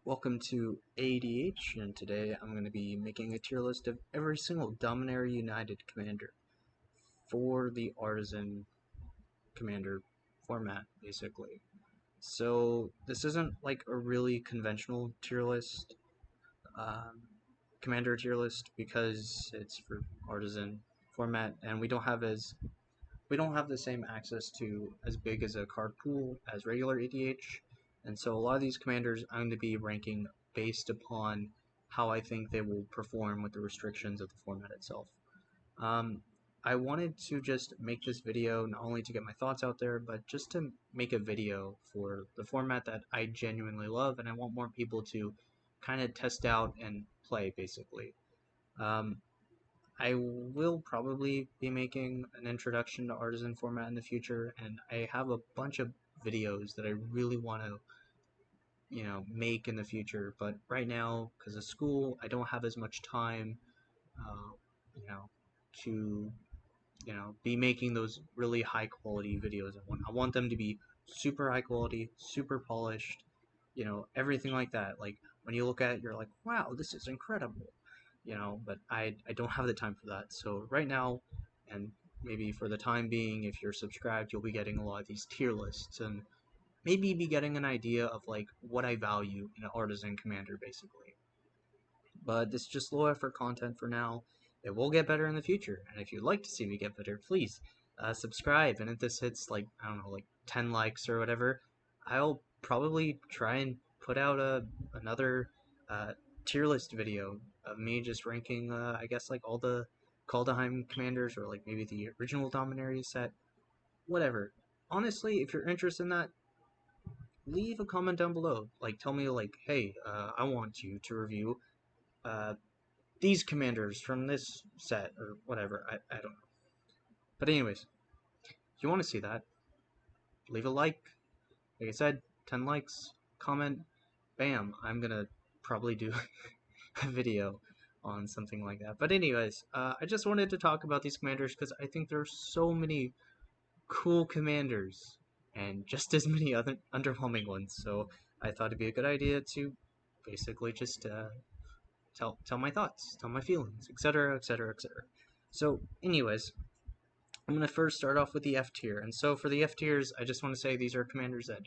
Welcome to ADH, and today I'm going to be making a tier list of every single Dominaria United commander for the Artisan commander format, basically. So this isn't like a really conventional tier list, commander tier list, because it's for Artisan format, and we don't have the same access to as big as a card pool as regular ADH, and so a lot of these commanders I'm going to be ranking based upon how I think they will perform with the restrictions of the format itself. I wanted to just make this video not only to get my thoughts out there, but just to make a video for the format that I genuinely love, and I want more people to kind of test out and play, basically. Um, I will probably be making an introduction to Artisan format in the future, and I have a bunch of videos that I really want to, make in the future. But right now, because of school, I don't have as much time, uh, you know, to, be making those really high quality videos. I want them to be super high quality, super polished, everything like that. Like when you look at it, you're like, wow, this is incredible. But I don't have the time for that. So right now, and maybe for the time being, if you're subscribed, you'll be getting a lot of these tier lists and maybe be getting an idea of like what I value in an artisan commander, basically. But this is just low effort content for now. It will get better in the future, and if you'd like to see me get better, please subscribe. And if this hits like, I don't know, like 10 likes or whatever, I'll probably try and put out another uh, tier list video of me just ranking, I guess, like all the Kaldheim commanders, or like maybe the original Dominaria set, whatever. Honestly, if you're interested in that, leave a comment down below. Like, tell me, like, hey, I want you to review uh, these commanders from this set, or whatever. I don't know. But anyways, if you want to see that, leave a like. Like I said, 10 likes, comment, bam, I'm gonna probably do a video on something like that. But anyways, I just wanted to talk about these commanders because I think there's so many cool commanders and just as many other underwhelming ones. So I thought it'd be a good idea to basically just tell my thoughts, tell my feelings, etc., etc., etc. So, anyways, I'm going to first start off with the F tier. And so for the F tiers, I just want to say these are commanders that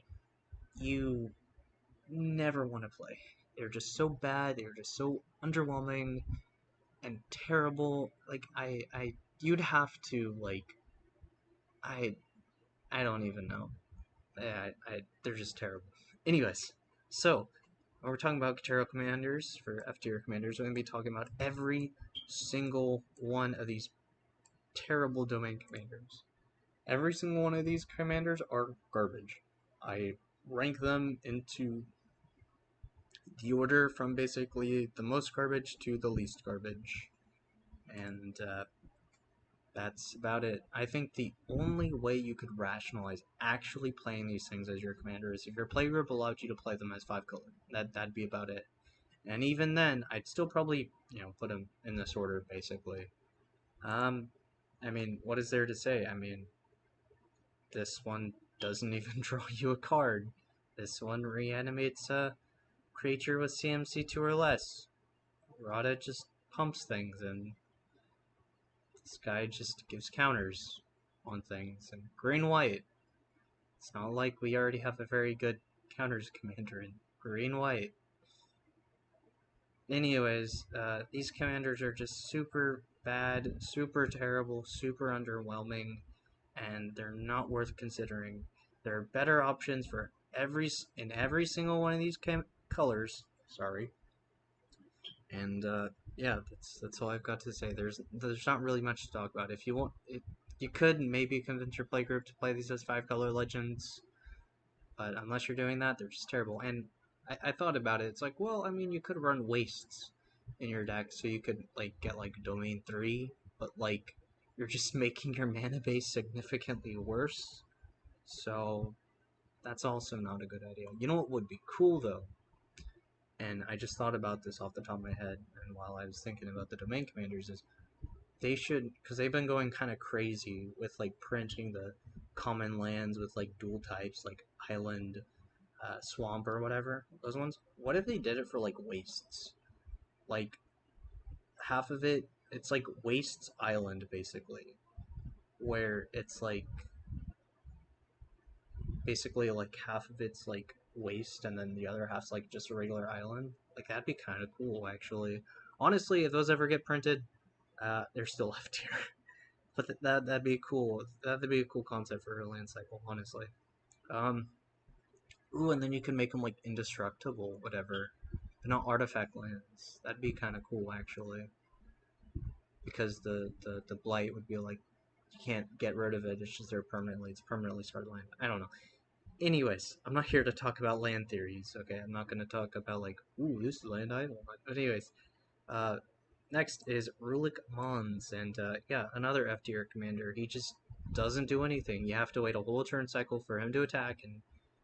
you never want to play. They're just so bad, they're just so underwhelming and terrible. Like you'd have to I I don't even know. They're just terrible. Anyways, so when we're talking about Katero commanders for F tier commanders, we're going to be talking about every single one of these terrible domain commanders. Every single one of these commanders are garbage. I rank them into the order from basically the most garbage to the least garbage. And that's about it. I think the only way you could rationalize actually playing these things as your commander is if your playgroup allowed you to play them as 5-color. That'd be about it. And even then, I'd still probably, put them in this order, basically. Um, I mean, what is there to say? I mean, this one doesn't even draw you a card. This one reanimates a creature with CMC 2 or less. Rada just pumps things, and this guy just gives counters on things. And green-white. It's not like we already have a very good counters commander in green-white. Anyways, these commanders are just super bad, super terrible, super underwhelming, and they're not worth considering. There are better options for every single one of these colors. Sorry, and yeah, that's all I've got to say. There's not really much to talk about. If you want, you could maybe convince your playgroup to play these as 5-color legends, but unless you're doing that, they're just terrible. And I thought about it. It's like, well, I mean, you could run wastes in your deck, so you could like get like domain 3, but like you're just making your mana base significantly worse. So that's also not a good idea. You know what would be cool though? And I just thought about this off the top of my head, and while I was thinking about the domain commanders, is they should, because they've been going kind of crazy with like printing the common lands with like dual types, like island, swamp or whatever. Those ones. What if they did it for like wastes? Like half of it, it's like Wastes Island basically, where it's like basically like half of it's like waste and then the other half's like just a regular island. Like that'd be kind of cool actually. Honestly, if those ever get printed, they're still left here. But that'd be cool. That'd be a cool concept for a land cycle, honestly. Um, ooh, and then you can make them like indestructible, whatever. But not artifact lands. That'd be kind of cool actually, because the blight would be like you can't get rid of it. It's just there permanently. It's permanently starred land. I don't know. Anyways, I'm not here to talk about land theories. Okay, I'm not going to talk about like ooh this is land I want. But anyways, uh, next is Rulik Mons, and yeah, another F tier commander. He just doesn't do anything. You have to wait a whole turn cycle for him to attack, and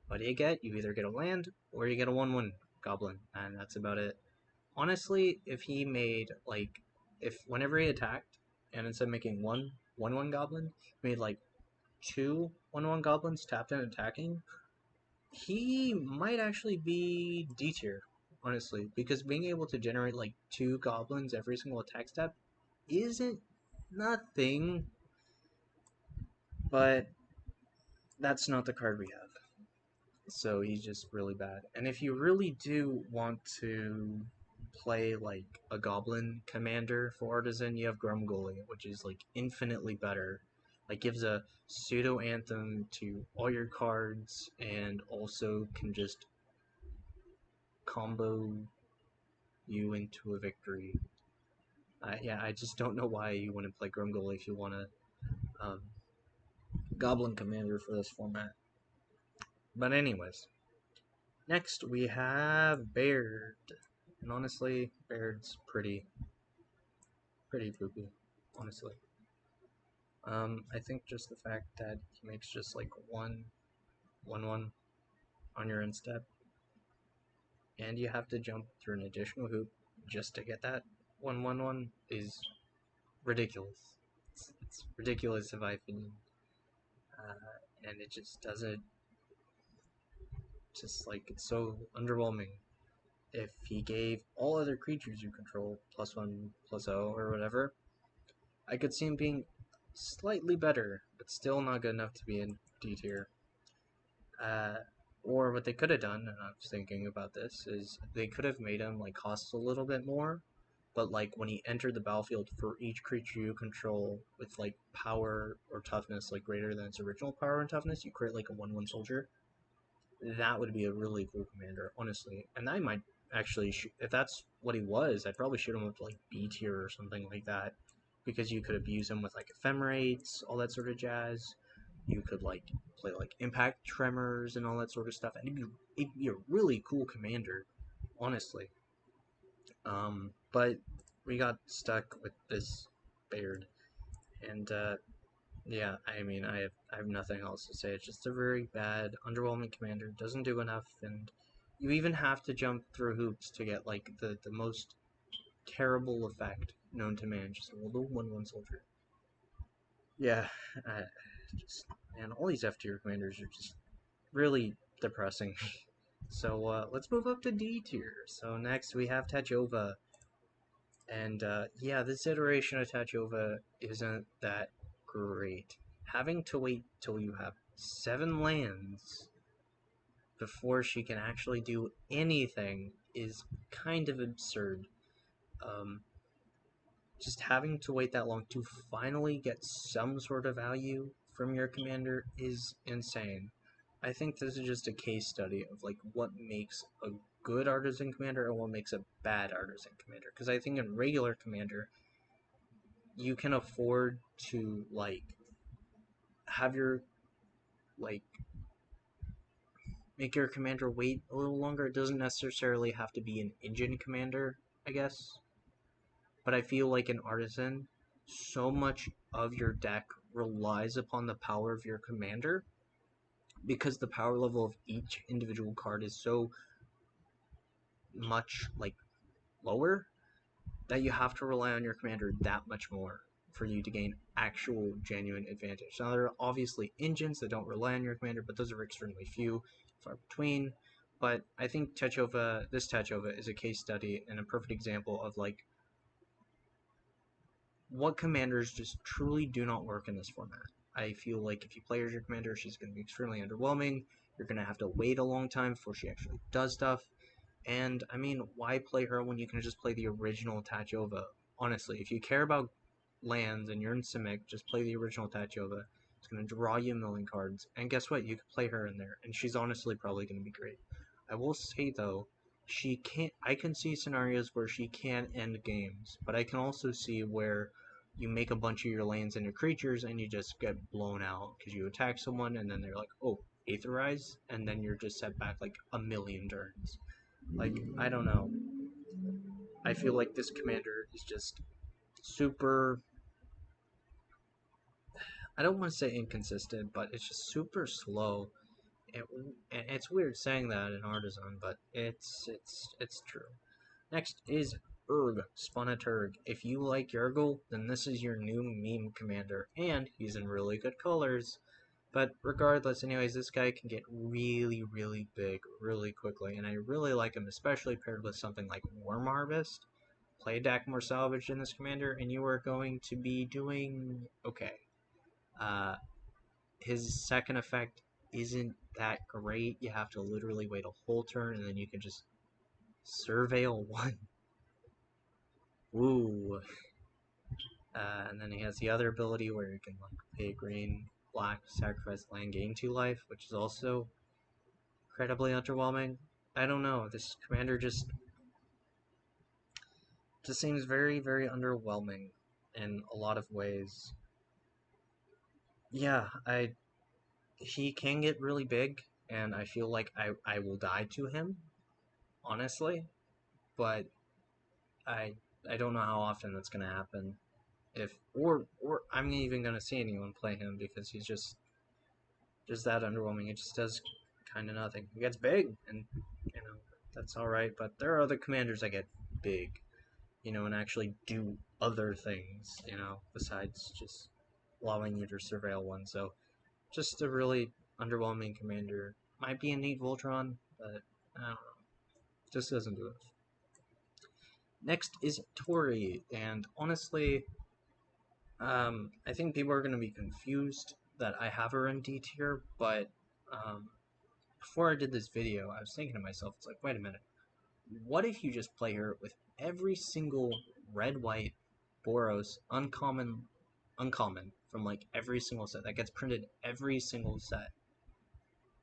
what do you get? You either get a land or you get a 1/1 goblin, and that's about it. Honestly, if he made like if whenever he attacked, and instead of making one goblin, he made like 2/1/1 goblins tapped and attacking, he might actually be D tier, honestly, because being able to generate like 2 goblins every single attack step isn't nothing, but that's not the card we have. So he's just really bad. And if you really do want to play like a goblin commander for artisan, you have Grumgully, which is like infinitely better. Like gives a pseudo anthem to all your cards and also can just combo you into a victory. Yeah, I just don't know why you wouldn't play Grumgully if you want a goblin commander for this format. But anyways, next we have Baird. And honestly, Baird's pretty poopy, honestly. I think just the fact that he makes just like one on your end step, and you have to jump through an additional hoop just to get that one is ridiculous. It's ridiculous in my opinion, and it just doesn't. Just like it's so underwhelming. If he gave all other creatures you control +1/+0 or whatever, I could see him being slightly better, but still not good enough to be in D tier. Uh, or what they could have done, and I was thinking about this, is they could have made him like cost a little bit more, but like when he entered the battlefield for each creature you control with like power or toughness like greater than its original power and toughness, you create like a 1/1 soldier. That would be a really cool commander, honestly. And I might actually, if that's what he was, I'd probably shoot him up to like B tier or something like that, because you could abuse him with like ephemerates, all that sort of jazz. You could like play like impact tremors and all that sort of stuff, and it'd be a really cool commander, honestly. But we got stuck with this Baird, and yeah, I mean, I have nothing else to say. It's just a very bad, underwhelming commander. Doesn't do enough, and you even have to jump through hoops to get like the most terrible effect known to man. Just a little 1/1 soldier. Yeah, uh, just man, all these F tier commanders are just really depressing. So let's move up to D tier. So next we have Tachova, and yeah, this iteration of Tachova isn't that great. Having to wait till you have 7 lands before she can actually do anything is kind of absurd. Um, just having to wait that long to finally get some sort of value from your commander is insane. I think this is just a case study of like what makes a good artisan commander and what makes a bad artisan commander. Because I think in regular commander, you can afford to like have your like make your commander wait a little longer. It doesn't necessarily have to be an engine commander, I guess. But I feel like an artisan, so much of your deck relies upon the power of your commander because the power level of each individual card is so much like lower that you have to rely on your commander that much more for you to gain actual genuine advantage. Now there are obviously engines that don't rely on your commander, but those are extremely few, far between. But I think this Tachova is a case study and a perfect example of like what commanders just truly do not work in this format. I feel like if you play as your commander, she's going to be extremely underwhelming. You're going to have to wait a long time before she actually does stuff. And I mean, why play her when you can just play the original Tachova? Honestly, if you care about lands and you're in Simic, just play the original Tachova. It's going to draw you a million cards. And guess what? You can play her in there. And she's honestly probably going to be great. I will say, though, she can't. I can see scenarios where she can end games, but I can also see where you make a bunch of your lands into creatures and you just get blown out because you attack someone and then they're like, oh, Aetherize, and then you're just set back like a million turns. Like, I don't know. I feel like this commander is just super. I don't want to say inconsistent, but it's just super slow. And it's weird saying that in Artisan, but it's true. Next is Urg, Spawnaturg. If you like Urgle, then this is your new meme commander, and he's in really good colors. But regardless, anyways, this guy can get really, really big really quickly, and I really like him, especially paired with something like Worm Harvest. Play Dakmor Salvage in this commander, and you are going to be doing okay. Uh, his second effect isn't that great. You have to literally wait a whole turn, and then you can just Surveil one. Ooh. And then he has the other ability where you can like pay green, black, sacrifice land, gain 2 life, which is also incredibly underwhelming. I don't know. This commander just seems very, very underwhelming in a lot of ways. Yeah, he can get really big, and I feel like I will die to him, honestly. But I I don't know how often that's gonna happen. If or I'm even gonna see anyone play him because he's just that underwhelming. It just does kind of nothing. He gets big, and that's all right. But there are other commanders that get big, and actually do other things, besides just allowing you to surveil one. So just a really underwhelming commander. Might be a neat Voltron, but I don't know. Just doesn't do it. Next is Tori, and honestly, I think people are going to be confused that I have her in D tier, but um, before I did this video, I was thinking to myself, it's like, wait a minute, what if you just play her with every single red-white Boros uncommon from like every single set that gets printed every single set?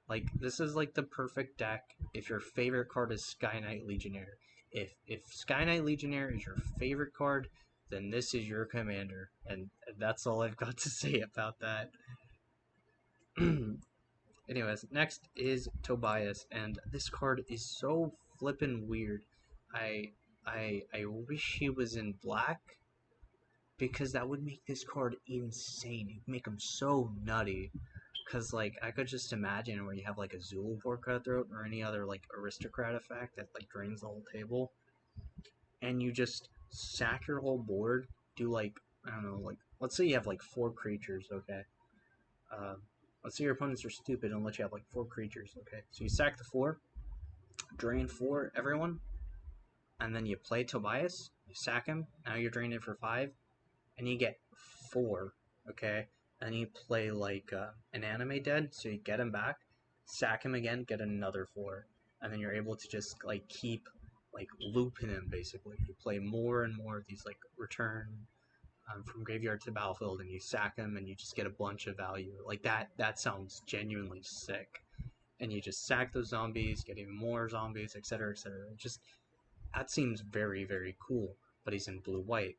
Like, this is like the perfect deck if your favorite card is Sky Knight Legionnaire. If Sky Knight Legionnaire is your favorite card, then this is your commander, and that's all I've got to say about that. Anyways, next is Tobias, and this card is so flippin' weird. I I wish he was in black because that would make this card insane. It'd make him so nutty. Cause like I could just imagine where you have like a Zulu Port Cutthroat or any other like aristocrat effect that like drains the whole table, and you just sack your whole board. Do like I don't know, like let's say you have like 4 creatures, okay. Um, let's say your opponents are stupid and let you have like 4 creatures, okay. So you sack the 4, drain 4, everyone, and then you play Tobias. You sack him. Now you're draining for 5, and you get 4, okay? And you play like an anime dead, so you get him back, sack him again, get another 4, and then you're able to just like keep like looping him basically. You play more and more of these like return from graveyard to battlefield, and you sack him, and you just get a bunch of value. Like that sounds genuinely sick. And you just sack those zombies, get even more zombies, etc., etc. Just that seems very, very cool. But he's in blue white,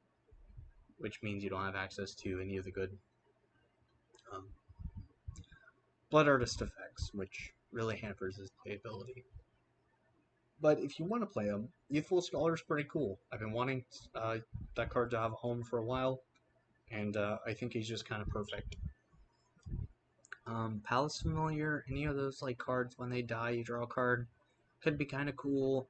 which means you don't have access to any of the good um, Blood Artist effects, which really hampers his playability. But if you want to play him, Youthful Scholar is pretty cool. I've been wanting that card to have a home for a while, and I think he's just kind of perfect. Palace Familiar, any of those like cards, when they die, you draw a card, could be kind of cool.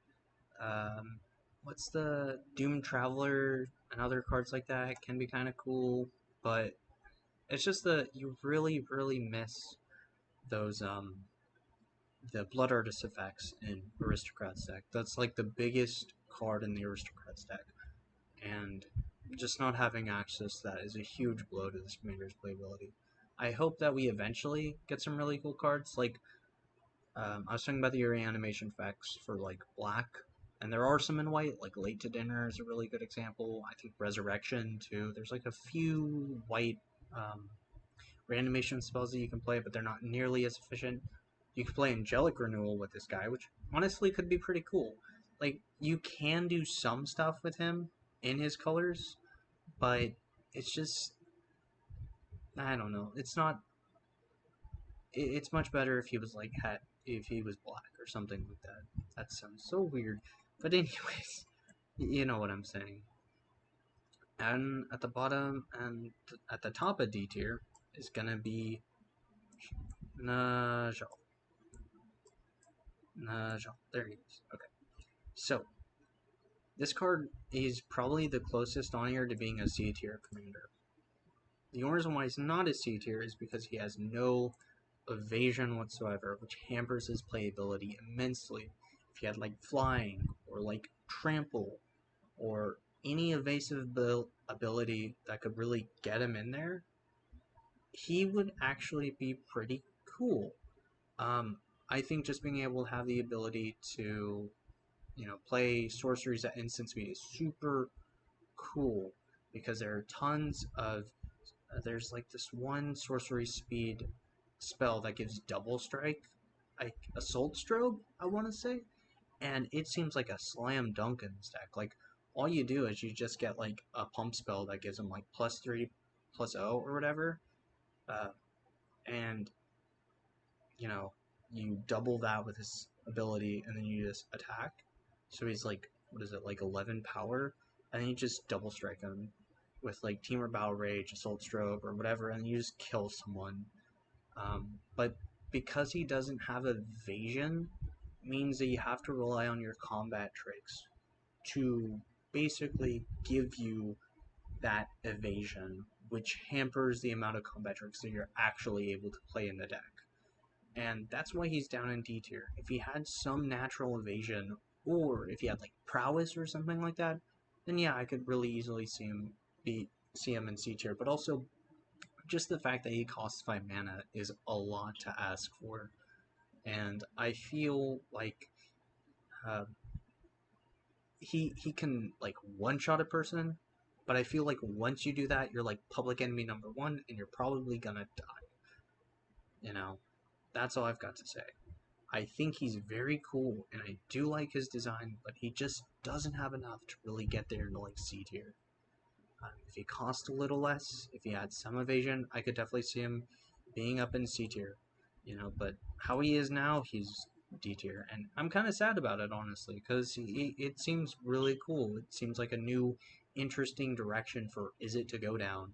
Um, what's the Doom Traveler and other cards like that can be kind of cool, but it's just that you really, really miss those the Blood Artist effects in Aristocrats deck. That's like the biggest card in the Aristocrats deck, and just not having access to that is a huge blow to this commander's playability. I hope that we eventually get some really cool cards. Like I was talking about the reanimation effects for like black, and there are some in white. Like Late to Dinner is a really good example. I think Resurrection too. There's like a few white reanimation spells that you can play, but they're not nearly as efficient. You could play Angelic Renewal with this guy, which honestly could be pretty cool. Like, you can do some stuff with him in his colors, but it's just, I don't know. It's not, it's much better if he was like, if he was black or something like that. That sounds so weird. But, anyways, you know what I'm saying. And at the bottom and at the top of D tier is gonna be Najal. Najal. There he is. Okay. So, this card is probably the closest on here to being a C tier commander. The only reason why he's not a C tier is because he has no evasion whatsoever, which hampers his playability immensely. If he had like flying or like trample or any evasive ability that could really get him in there, he would actually be pretty cool. I think just being able to have the ability to, play sorceries at instant speed is super cool because there are tons of there's like this one sorcery speed spell that gives double strike, like assault strobe, I want to say, and it seems like a slam dunk in this deck. Like all you do is you just get like a pump spell that gives them like +3 +0 or whatever, uh, and you know you double that with his ability, and then you just attack. So he's like, what is it, like 11 power, and then you just double strike him with like Teamer Battle Rage, Assault Strobe, or whatever, and you just kill someone. But because he doesn't have evasion, means that you have to rely on your combat tricks to basically give you that evasion, which hampers the amount of combat tricks that you're actually able to play in the deck. And that's why he's down in D tier. If he had some natural evasion, or if he had like prowess or something like that, then yeah, I could really easily see him in C tier. But also, just the fact that he costs 5 mana is a lot to ask for, and I feel like uh, he can like one shot a person, but I feel like once you do that, you're like public enemy #1, and you're probably gonna die. You know, that's all I've got to say. I think he's very cool, and I do like his design, but he just doesn't have enough to really get there into like C tier. If he cost a little less, if he had some evasion, I could definitely see him being up in C tier. But how he is now, he's D tier, and I'm kind of sad about it, honestly, because it seems really cool. It seems like a new, interesting direction for Izzet to go down,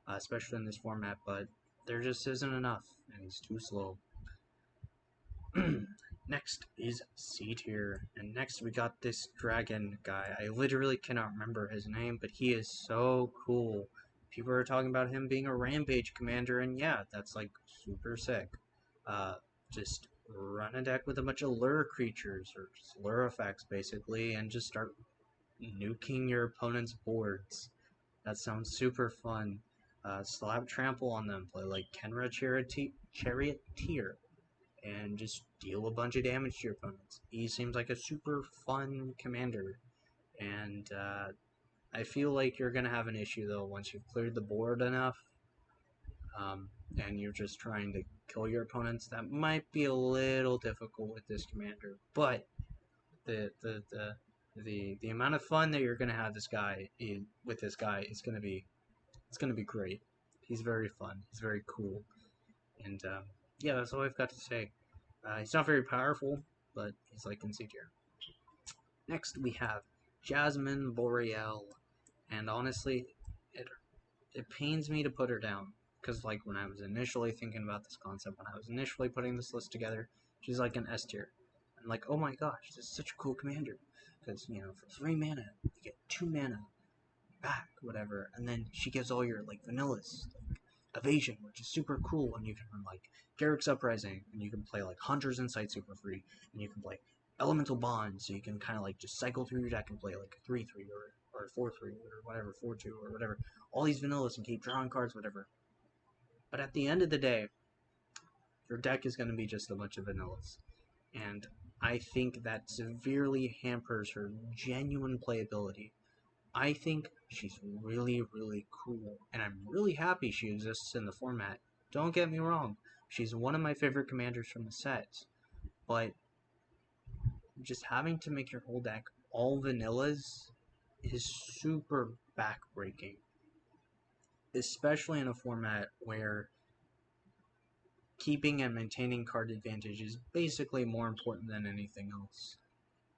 especially in this format, but there just isn't enough, and he's too slow. Next is C tier, and next we got this dragon guy. I literally cannot remember his name, but he is so cool. People are talking about him being a rampage commander, and yeah, that's like super sick. Uh, just run a deck with a bunch of lure creatures, or just lure effects basically, and just start nuking your opponent's boards. That sounds super fun. Slap trample on them, play like Kenra Charioteer, and just deal a bunch of damage to your opponents. He seems like a super fun commander, and I feel like you're going to have an issue, though, once you've cleared the board enough, and you're just trying to kill your opponents. That might be a little difficult with this commander, but the amount of fun that you're going to have with this guy is going to be great. He's very fun. He's very cool, and yeah, that's all I've got to say. He's not very powerful, but he's like in C tier. Next, we have Jasmine Boreal, and honestly, it pains me to put her down because like when I was initially thinking about this concept, when I was initially putting this list together, she's like an S tier. I'm like, oh my gosh, this is such a cool commander because for 3 mana you get 2 mana back, whatever, and then she gives all your like vanillas, Evasion, which is super cool, and you can run like Garrick's Uprising, and you can play like Hunter's Insight super free, and you can play Elemental Bond, so you can kind of like just cycle through your deck and play like a 3/3 or 4/3 or whatever, 4/2 or whatever. All these vanillas and keep drawing cards, whatever. But at the end of the day, your deck is going to be just a bunch of vanillas. And I think that severely hampers her genuine playability. I think she's really, really cool, and I'm really happy she exists in the format. Don't get me wrong, she's one of my favorite commanders from the set, but just having to make your whole deck all vanillas is super backbreaking, especially in a format where keeping and maintaining card advantage is basically more important than anything else.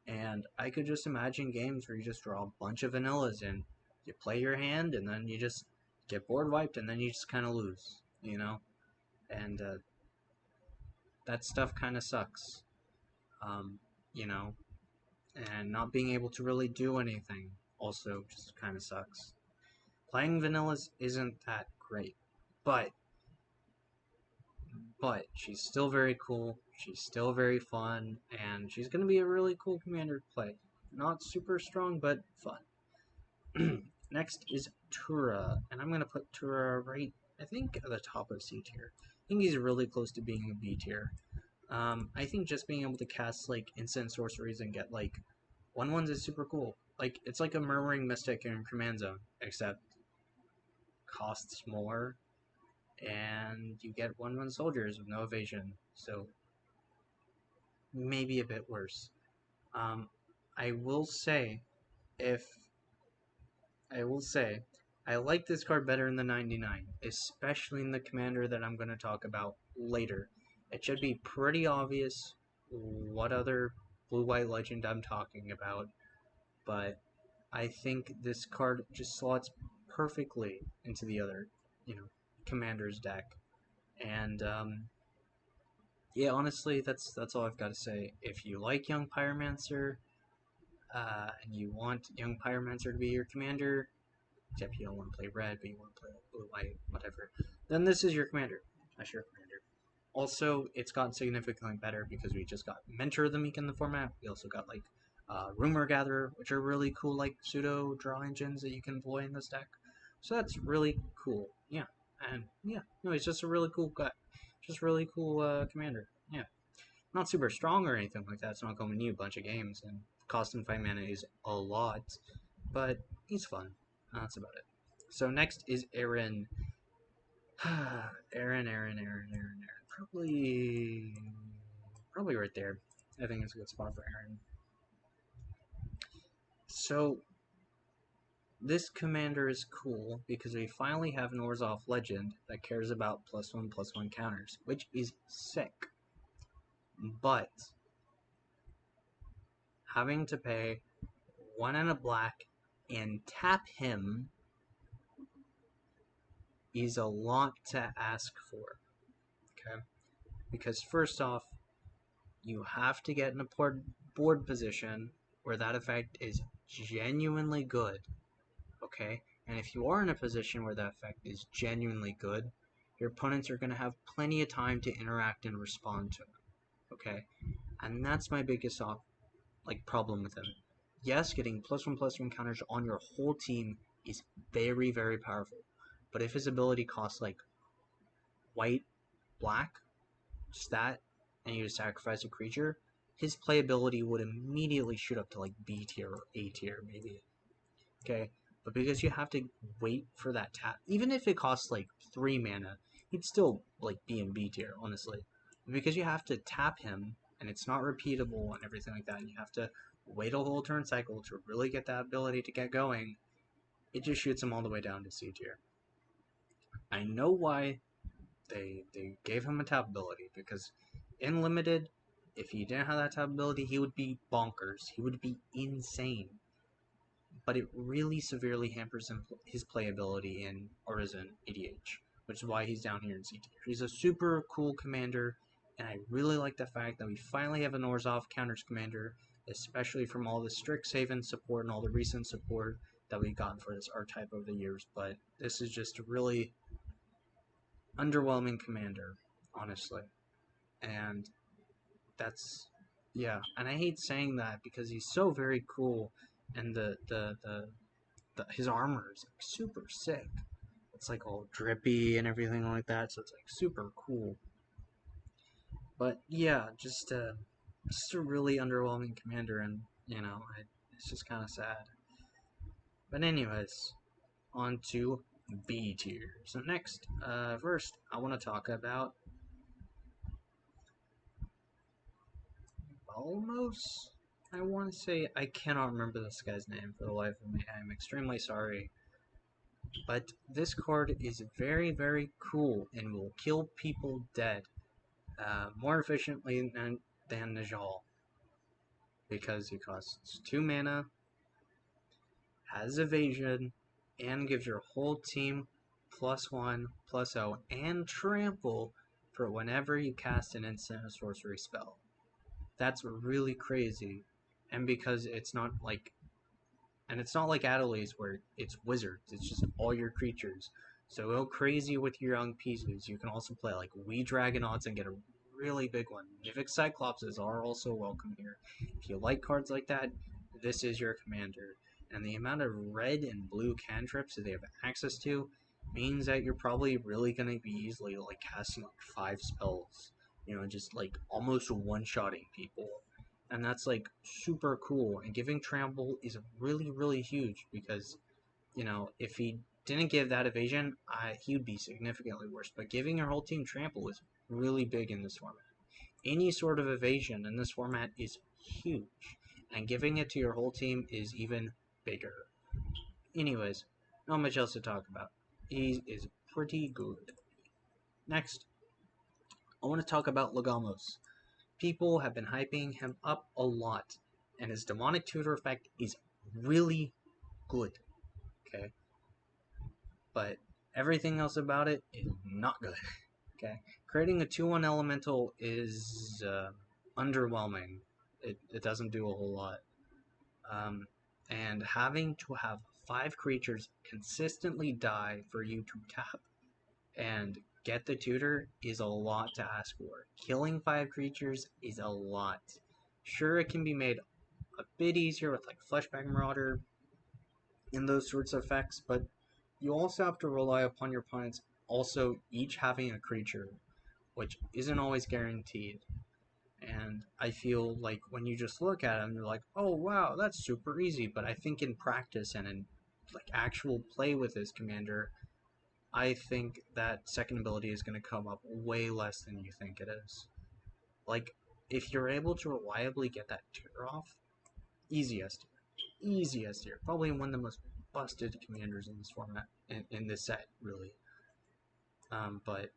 And I could just imagine games where you just draw a bunch of vanillas and you play your hand and then you just get board wiped and then you just kind of lose, you know? And that stuff kind of sucks, um, you know? And not being able to really do anything also just kind of sucks. Playing vanillas isn't that great, but she's still very cool, she's still very fun, and she's going to be a really cool commander to play. Not super strong, but fun. Next is Tura, and I'm going to put Tura right, I think, at the top of C tier. I think he's really close to being a B tier. I think just being able to cast, like, instant sorceries and get, like, 1/1s is super cool. Like, it's like a Murmuring Mystic in Command Zone, except costs more, and you get 1/1 soldiers with no evasion, so maybe a bit worse. I will say, if I will say, I like this card better in the 99, especially in the commander that I'm going to talk about later. It should be pretty obvious what other blue-white legend I'm talking about, but I think this card just slots perfectly into the other, commander's deck. And yeah, honestly, that's all I've got to say. If you like Young Pyromancer, and you want Young Pyromancer to be your commander, except you don't want to play red, but you want to play blue, white, whatever, then this is your commander. That's your commander. Also, it's gotten significantly better because we just got Mentor of the Meek in the format. We also got like Rumor Gatherer, which are really cool like pseudo draw engines that you can employ in this deck. So that's really cool. Yeah, and yeah, no, he's just a really cool guy. Just really cool commander. Yeah, not super strong or anything like that. It's not going to you a bunch of games, and costing 5 mana is a lot, but he's fun. That's about it. So next is Aaron. Aaron. Probably right there. I think it's a good spot for Aaron. So this commander is cool because we finally have an Orzhov legend that cares about +1/+1 counters, which is sick. But having to pay 1 and a black and tap him is a lot to ask for. Okay? Because first off, you have to get in a board position where that effect is genuinely good. Okay? And if you are in a position where that effect is genuinely good, your opponents are going to have plenty of time to interact and respond to it. Okay? And that's my biggest problem with him. Yes, getting +1/+1 counters on your whole team is very, very powerful. But if his ability costs like white, black, stat, and you sacrifice a creature, his playability would immediately shoot up to like B tier or A tier maybe. Okay, but because you have to wait for that tap, even if it costs like 3 mana, he'd still like be in B tier, honestly. But because you have to tap him and it's not repeatable and everything like that, and you have to wait a whole turn cycle to really get that ability to get going, it just shoots him all the way down to C tier. I know why they gave him a tap ability, because in limited, if he didn't have that tap ability, he would be bonkers. He would be insane. But it really severely hampers his playability in Artisan EDH, which is why he's down here in C tier. He's a super cool commander, and I really like the fact that we finally have an Orzhov counters commander, especially from all the Strixhaven support and all the recent support that we've gotten for this archetype over the years. But this is just really underwhelming commander, honestly. And that's yeah, and I hate saying that because he's so very cool, and his armor is like super sick. It's like all drippy and everything like that, so it's like super cool. But yeah, just a really underwhelming commander, and it's just kind of sad. But anyways, on to B tier. So next, first, I want to talk about Balmos. I want to say I cannot remember this guy's name for the life of me. I'm extremely sorry. But this card is very, very cool and will kill people dead more efficiently than Najal because he costs 2 mana, has evasion, and gives your whole team +1/+0 and trample for whenever you cast an instant or sorcery spell. That's really crazy. And because it's not like Adelaide where it's wizards, it's just all your creatures. So go crazy with your young pieces. You can also play like Wee Dragonauts and get a really big one. Mythic Cyclopses are also welcome here. If you like cards like that, this is your commander. And the amount of red and blue cantrips that they have access to means that you're probably really going to be easily like casting like 5 spells. Just like almost one-shotting people, and that's like super cool. And giving trample is really, really huge because if he didn't give that evasion, he would be significantly worse. But giving your whole team trample is really big in this format. Any sort of evasion in this format is huge, and giving it to your whole team is even bigger. Anyways, not much else to talk about. He is pretty good. Next, I want to talk about Lagamos. People have been hyping him up a lot, and his demonic tutor effect is really good. Okay, but everything else about it is not good. Okay, creating a 2/1 elemental is underwhelming. It doesn't do a whole lot. Um, and having to have 5 creatures consistently die for you to tap and get the tutor is a lot to ask for. Killing 5 creatures is a lot. Sure, it can be made a bit easier with like Fleshback Marauder and those sorts of effects, but you also have to rely upon your opponents also each having a creature, which isn't always guaranteed. And I feel like when you just look at them, you're like, oh wow, that's super easy. But I think in practice and in like actual play with this commander, I think that second ability is going to come up way less than you think it is. Like, if you're able to reliably get that tutor off, easiest, easiest here. Probably one of the most busted commanders in this format, in this set, really. But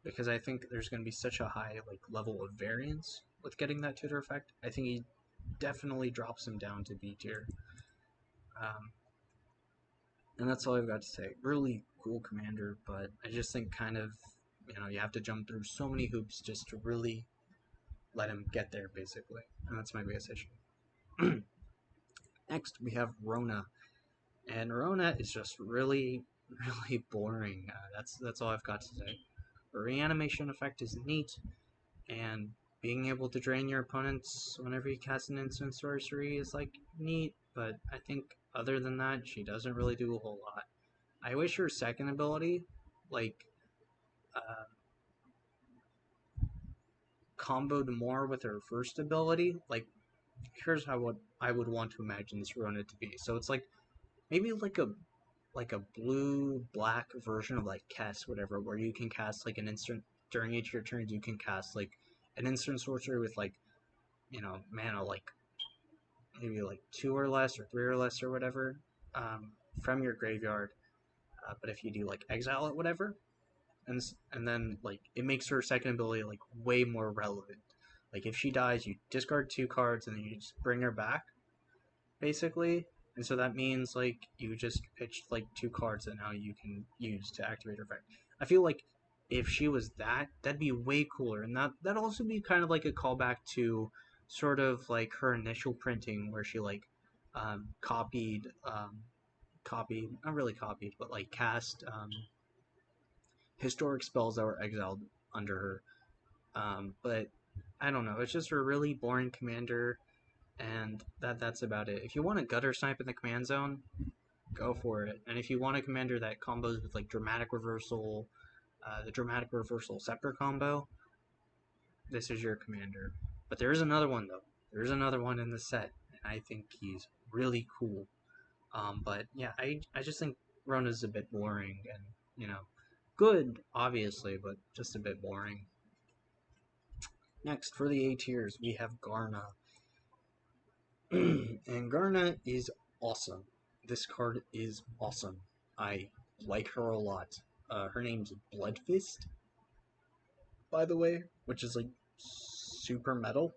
because I think there's going to be such a high like level of variance with getting that tutor effect, I think he definitely drops him down to B tier. Um, and that's all I've got to say. Really cool commander, but I just think kind of you have to jump through so many hoops just to really let him get there, basically. And that's my biggest issue. Next, we have Rona. And Rona is just really, really boring. That's all I've got to say. The reanimation effect is neat, and being able to drain your opponents whenever you cast an instant sorcery is like neat, but I think other than that, she doesn't really do a whole lot. I wish her second ability, like, uh, comboed more with her first ability. Like, here's how what I would want to imagine this Rona to be. So it's like maybe like a blue black version of like Kess, whatever, where you can cast like an instant during each of your turns. You can cast like an instant sorcery with like mana like maybe like 2 or less or 3 or less or whatever from your graveyard. But if you do like exile it, whatever, and then like it makes her second ability like way more relevant. Like if she dies, you discard 2 cards and then you just bring her back, basically. And so that means like you just pitched like 2 cards that now you can use to activate her effect. I feel like if she was that, that'd be way cooler, and that'd also be kind of like a callback to sort of like her initial printing where she like copied, not really copied, but like cast historic spells that were exiled under her. But I don't know. It's just a really boring commander, and that's about it. If you want a gutter snipe in the command zone, go for it. And if you want a commander that combos with like dramatic reversal, the dramatic reversal scepter combo, this is your commander. But there is another one though. There's another one in the set, and I think he's really cool. But yeah, I just think Rona's a bit boring, and you know, good obviously, but just a bit boring. Next, for the A tiers, we have Garna. And Garna is awesome. This card is awesome. I like her a lot. Her name's Bloodfist, by the way, which is like super metal,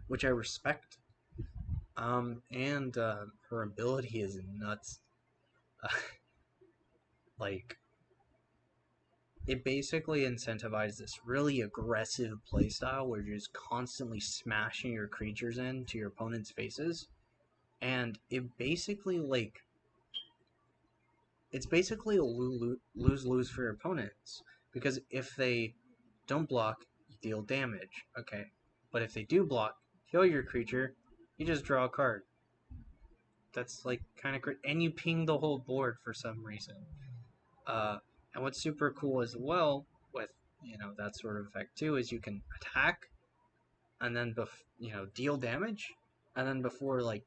which I respect. And her ability is nuts. Like, it basically incentivizes this really aggressive playstyle where you're just constantly smashing your creatures into your opponent's faces. And it's basically a lose-lose for your opponents, because if they don't block, you deal damage, okay? But if they do block, kill your creature, you just draw a card. That's like kind of great, and you ping the whole board for some reason. And what's super cool as well with that sort of effect too is you can attack and then deal damage, and then before the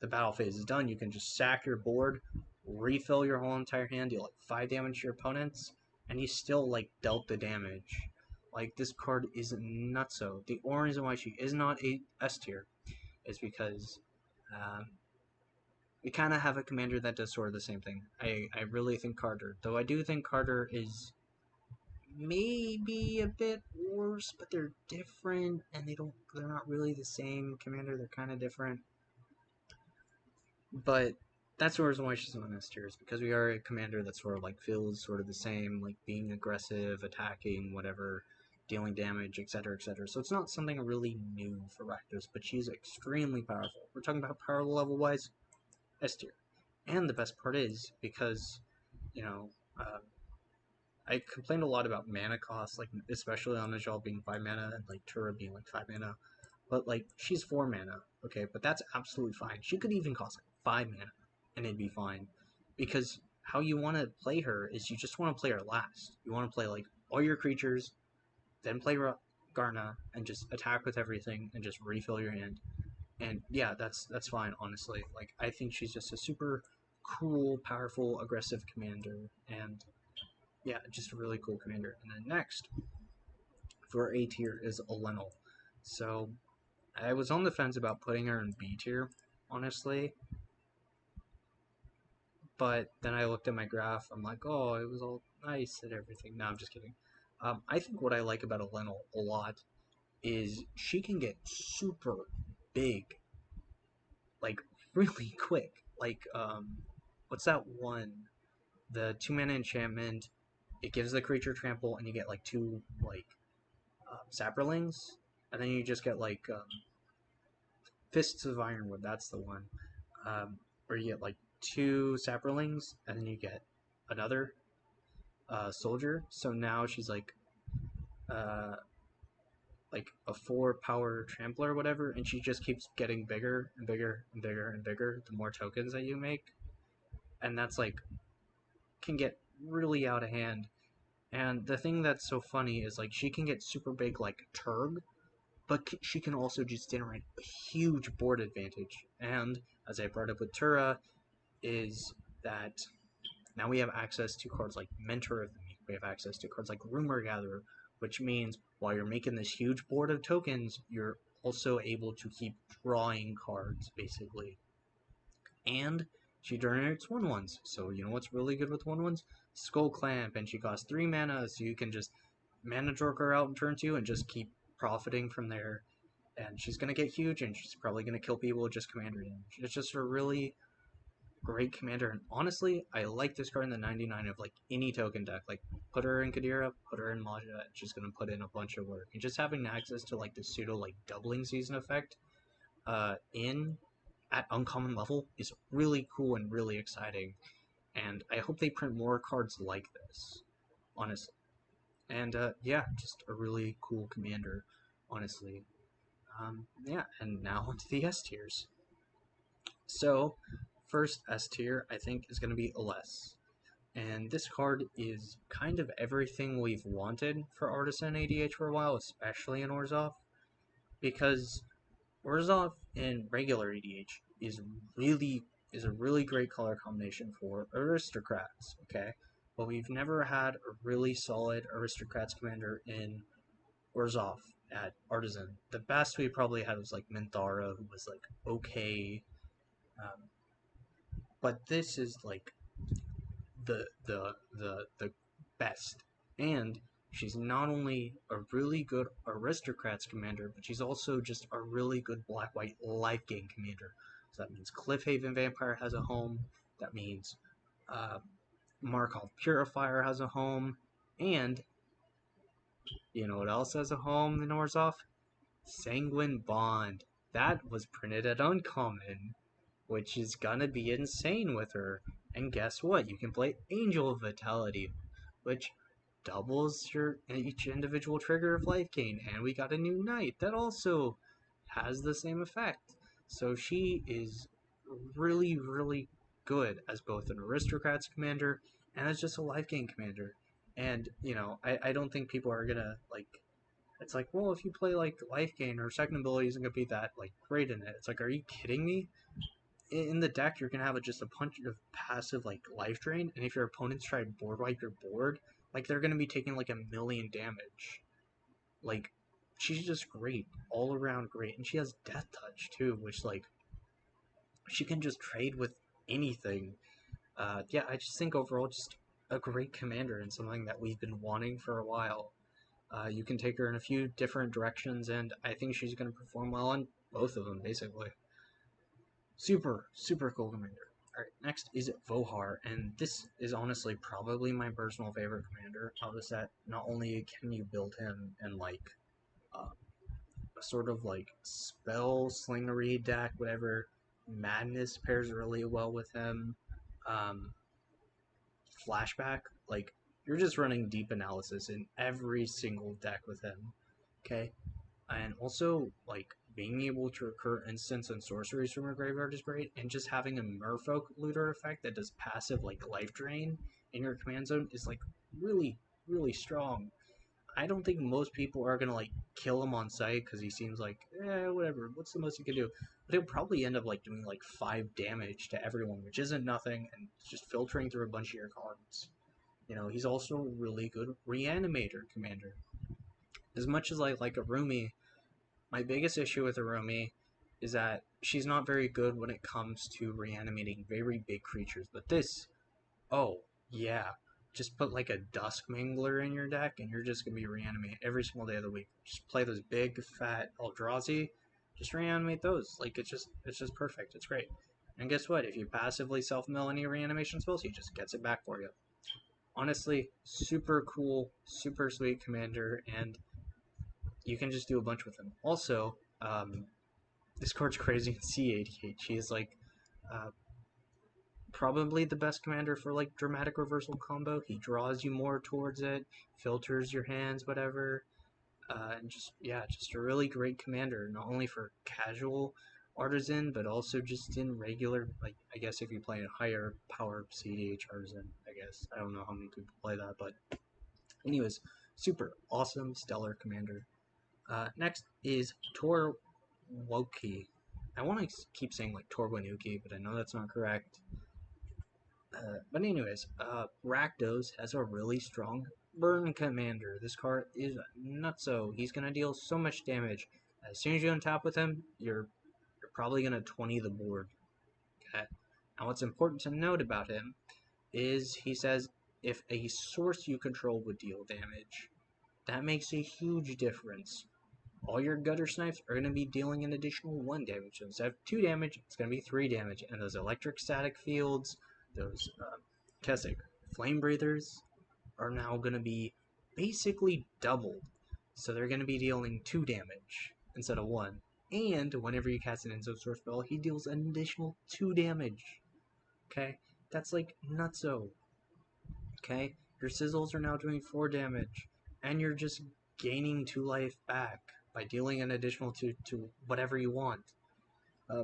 battle phase is done, you can just sack your board, refill your whole entire hand, deal like 5 damage to your opponents, and you still like dealt the damage. Like, this card is nutso. The only reason why she is not a S tier is because we kind of have a commander that does sort of the same thing. I really think Carter, though I do think Carter is maybe a bit worse, but they're different, and they're not really the same commander. They're kind of different. But that's the reason why she's on S tier, is because we are a commander that sort of like feels sort of the same, like being aggressive, attacking, whatever, dealing damage, etc., etc. So it's not something really new for Rakdos, but she's extremely powerful. We're talking about power level wise, S tier. And the best part is, because, you know, uh, I complained a lot about mana cost, like especially on Najal being 5 mana and like Tura being like 5 mana. But like, she's 4 mana, okay, but that's absolutely fine. She could even cost like 5 mana and it'd be fine. Because how you want to play her is you just want to play her last. You want to play like all your creatures, then play Garna and just attack with everything and just refill your hand. And yeah, that's fine, honestly. Like, I think she's just a super cool, powerful, aggressive commander, and yeah, just a really cool commander. And then next, for A tier, is Elenil. So, I was on the fence about putting her in B tier, honestly, but then I looked at my graph, I'm like, oh, it was all nice and everything. No, I'm just kidding. I think what I like about Elenil a lot is she can get super big, like, really quick. Like, what's that one? The 2 mana enchantment. It gives the creature trample, and you get like 2 like saprolings, and then you just get like fists of ironwood. That's the one. Where you get like 2 saprolings, and then you get another soldier. So now she's uh, like a 4 power trampler or whatever, and she just keeps getting bigger and bigger and bigger and bigger the more tokens that you make, and that's like can get really out of hand. And the thing that's so funny is like she can get super big like Turg, but she can also just generate a huge board advantage. And as I brought up with Tura, is that now we have access to cards like Mentor of the Meek. We have access to cards like Rumor Gatherer, which means while you're making this huge board of tokens, you're also able to keep drawing cards, basically. And she generates 1/1s. So you know what's really good with 1/1s? Skull Clamp, and she costs 3 mana, so you can just mana draw her out in turn 2 and just keep profiting from there. And she's gonna get huge, and she's probably gonna kill people with just commander damage. It's just a really great commander, and honestly, I like this card in the 99 of like any token deck. Like, put her in Kadira, put her in Maja, it's just gonna put in a bunch of work. And just having access to like the pseudo like doubling season effect in at uncommon level is really cool and really exciting. and I hope they print more cards like this, honestly. And yeah, just a really cool commander, honestly. Yeah, and now onto the S tiers. So, first S tier, I think, is going to be less. And this card is kind of everything we've wanted for Artisan ADH for a while, especially in Orzhov, because Orzhov in regular EDH is a really great color combination for aristocrats, okay? But we've never had a really solid aristocrats commander in Orzhov at Artisan. The best we probably had was like Minthara, who was like okay, um, but this is like the best. And she's not only a really good aristocrats commander, but she's also just a really good black white life gain commander. So that means Cliffhaven Vampire has a home. That means uh, Markov Purifier has a home. And you know what else has a home in Orzhov? Sanguine Bond. That was printed at Uncommon, which is gonna be insane with her. And guess what? You can play Angel of Vitality, which doubles your each individual trigger of life gain. And we got a new knight that also has the same effect. So she is really, really good as both an aristocrats commander and as just a life gain commander. And you know, I don't think people are gonna like. It's like, well, if you play like life gain or second ability isn't gonna be that like great in it. It's like, are you kidding me? In the deck, you're gonna have just a bunch of passive like life drain, and if your opponents try to board wipe your board, like they're gonna be taking like 1,000,000 damage. Like, she's just great, all around great, and she has Death Touch too, which like she can just trade with anything. Yeah, I just think overall, just a great commander and something that we've been wanting for a while. You can take her in a few different directions, and I think she's gonna perform well on both of them, basically. Super, super cool commander. Alright, next is Vohar, and this is honestly probably my personal favorite commander of the set. Not only can you build him in like a sort of like spell slingery deck, whatever, Madness pairs really well with him. Um, Flashback, like you're just running deep analysis in every single deck with him. Okay, and also like being able to recur instants and sorceries from your graveyard is great, and just having a merfolk looter effect that does passive like life drain in your command zone is like really, really strong. I don't think most people are gonna like kill him on sight because he seems like whatever, what's the most he can do, but he'll probably end up like doing like 5 damage to everyone, which isn't nothing, and just filtering through a bunch of your cards. You know, he's also a really good reanimator commander. As much as I like a Rumi, my biggest issue with Arumi is that she's not very good when it comes to reanimating very big creatures. But this, oh, yeah. Just put like a Dusk Mangler in your deck and you're just going to be reanimating every single day of the week. Just play those big, fat Eldrazi. Just reanimate those. Like, it's just perfect. It's great. And guess what? If you passively self-mill any reanimation spells, he just gets it back for you. Honestly, super cool, super sweet commander, and you can just do a bunch with him. Also, this card's crazy in C88. He is like uh, probably the best commander for like dramatic reversal combo. He draws you more towards it, filters your hands, whatever, and just yeah, just a really great commander. Not only for casual artisan, but also just in regular. Like I guess if you play a higher power CDH artisan, I guess I don't know how many people play that, but anyways, super awesome stellar commander. Next is Torwoki. I want to keep saying like Torwanuki, but I know that's not correct. But anyways, Rakdos has a really strong burn commander. This card is nutso. He's gonna deal so much damage. As soon as you untap with him, you're probably gonna 20 the board. Okay. Now, what's important to note about him is he says if a source you control would deal damage, that makes a huge difference. All your gutter snipes are going to be dealing an additional 1 damage. So instead of 2 damage, it's going to be 3 damage. And those electric static fields, those Kessick flame breathers, are now going to be basically doubled. So they're going to be dealing 2 damage instead of 1. And whenever you cast an Enzo Source spell, he deals an additional 2 damage. Okay? That's like nutso. Okay, your sizzles are now doing 4 damage, and you're just gaining 2 life back by dealing an additional 2 to whatever you want. Uh,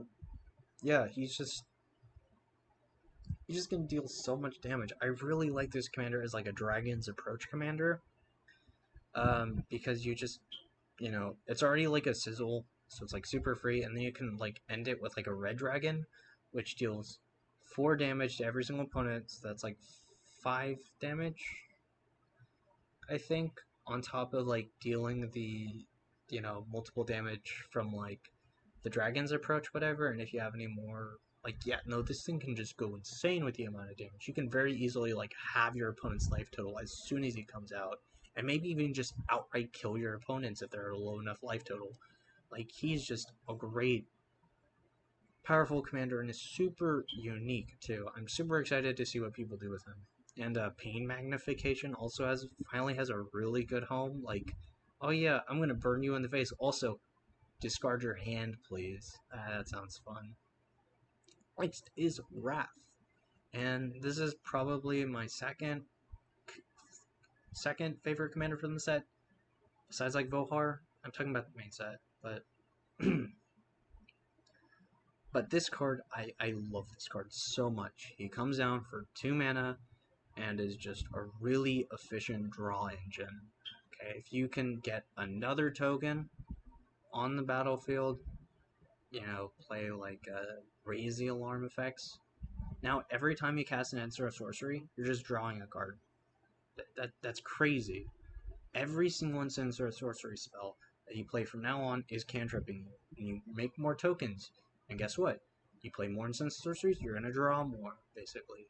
yeah, he's just gonna deal so much damage. I really like this commander as like a dragon's approach commander, because you just, it's already like a sizzle, so it's like super free, and then you can like end it with like a red dragon, which deals 4 damage to every single opponent. So that's like 5 damage, I think, on top of like dealing the, multiple damage from like the dragon's approach, whatever. And if you have any more, like, yeah, no, this thing can just go insane with the amount of damage. You can very easily like have your opponent's life total as soon as he comes out, and maybe even just outright kill your opponents if they're a low enough life total. Like, he's just a great, powerful commander and is super unique too. I'm super excited to see what people do with him. And pain magnification also finally has a really good home. Like, oh yeah, I'm gonna burn you in the face. Also, discard your hand, please. That sounds fun. Next is Wrath, and this is probably my second favorite commander from the set, besides like Vohar. I'm talking about the main set, but but this card, I love this card so much. He comes down for 2 mana and is just a really efficient draw engine. Okay, if you can get another token on the battlefield, play like raise the alarm effects. Now, every time you cast an answer of sorcery, you're just drawing a card. That's crazy. Every single instant or sorcery spell that you play from now on is cantripping you, and you make more tokens. And guess what? You play more instant sorceries, you're gonna draw more, basically.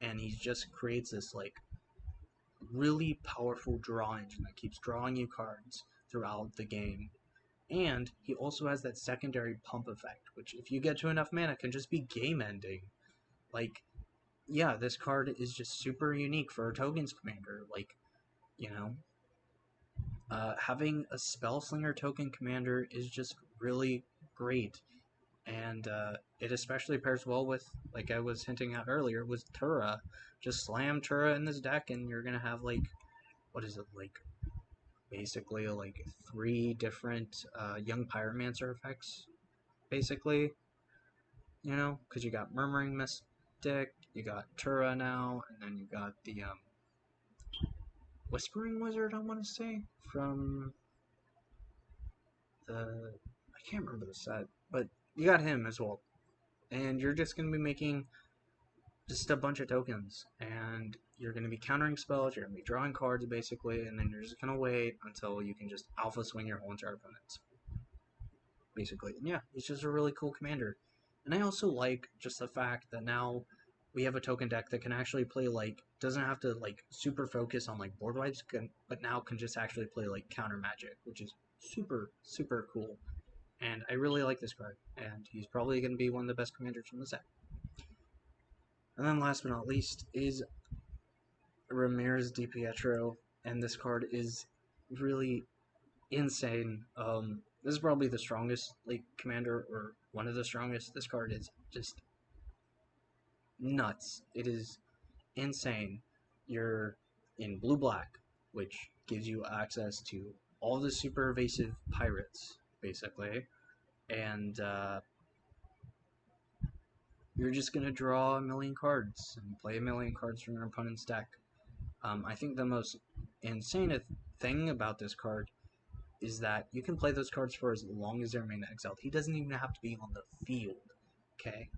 And he just creates this like really powerful draw engine that keeps drawing you cards throughout the game. And he also has that secondary pump effect, which if you get to enough mana can just be game ending. Like, yeah, this card is just super unique for a tokens commander. Like, you know, having a Spellslinger token commander is just really great, and it especially pairs well with, like I was hinting at earlier, with Tura. Just slam Tura in this deck, and you're gonna have like, what is it, like basically like 3 different young Pyromancer effects, basically. Because you got Murmuring Mystic, you got Tura now, and then you got the Whispering Wizard, I want to say, from I can't remember the set, but you got him as well. And you're just going to be making just a bunch of tokens, and you're going to be countering spells, you're going to be drawing cards, basically, and then you're just going to wait until you can just alpha swing your whole entire opponents, basically. And yeah, he's just a really cool commander. And I also like just the fact that now we have a token deck that can actually play, like, doesn't have to, like, super focus on, like, board wipes, but now can just actually play, like, counter magic, which is super, super cool. And I really like this card, and he's probably going to be one of the best commanders from the set. And then last but not least is Ramirez DiPietro, and this card is really insane. This is probably the strongest like commander, or one of the strongest. This card is just nuts. It is insane. You're in blue-black, which gives you access to all the super evasive pirates, basically, and you're just going to draw a million cards and play a million cards from your opponent's deck. I think the most insane thing about this card is that you can play those cards for as long as they're mana exiled. He doesn't even have to be on the field, okay?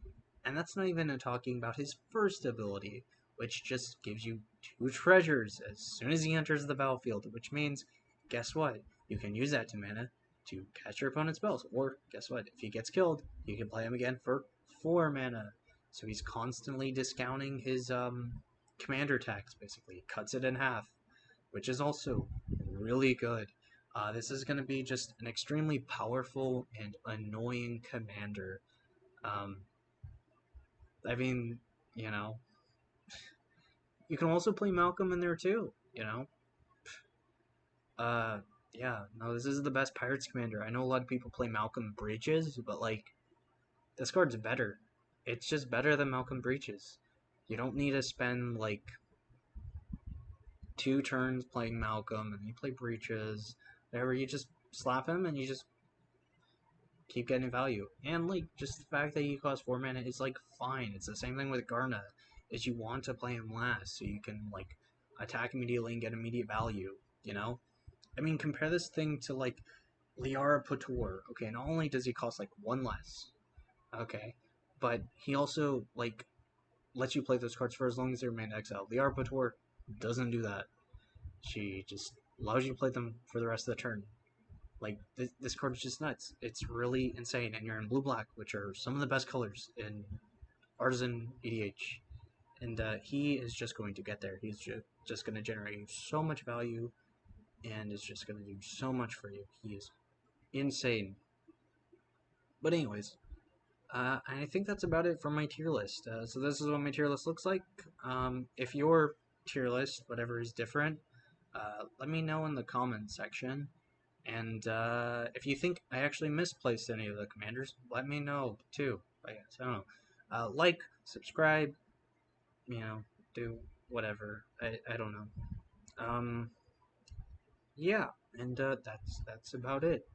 And that's not even talking about his first ability, which just gives you 2 treasures as soon as he enters the battlefield, which means, guess what? You can use that to mana to cast your opponent's spells. Or, guess what? If he gets killed, you can play him again for 4 mana. So he's constantly discounting his commander tax, basically. He cuts it in half, which is also really good. This is going to be just an extremely powerful and annoying commander. I mean, you know, you can also play Malcolm in there too, yeah, no, this is the best Pirates commander. I know a lot of people play Malcolm Breaches, but, like, this card's better. It's just better than Malcolm Breaches. You don't need to spend like 2 turns playing Malcolm and you play Breaches, whatever. You just slap him and you just keep getting value. And like just the fact that he costs 4 mana is like fine. It's the same thing with Garna, is you want to play him last so you can like attack immediately and get immediate value. You know, I mean compare this thing to like Liara Pator. Okay, not only does he cost like 1 less, okay, but he also like lets you play those cards for as long as they're mana exile. Liara Pator doesn't do that. She just allows you to play them for the rest of the turn. Like this card is just nuts. It's really insane, and you're in blue black, which are some of the best colors in Artisan EDH. And he is just going to get there. He's just going to generate so much value, and is just going to do so much for you. He is insane. But anyways, I think that's about it for my tier list. So this is what my tier list looks like. If your tier list, whatever is different, let me know in the comments section. And if you think I actually misplaced any of the commanders, let me know too. I guess I don't know. Like, subscribe, you know, do whatever. I don't know. Yeah, and that's about it.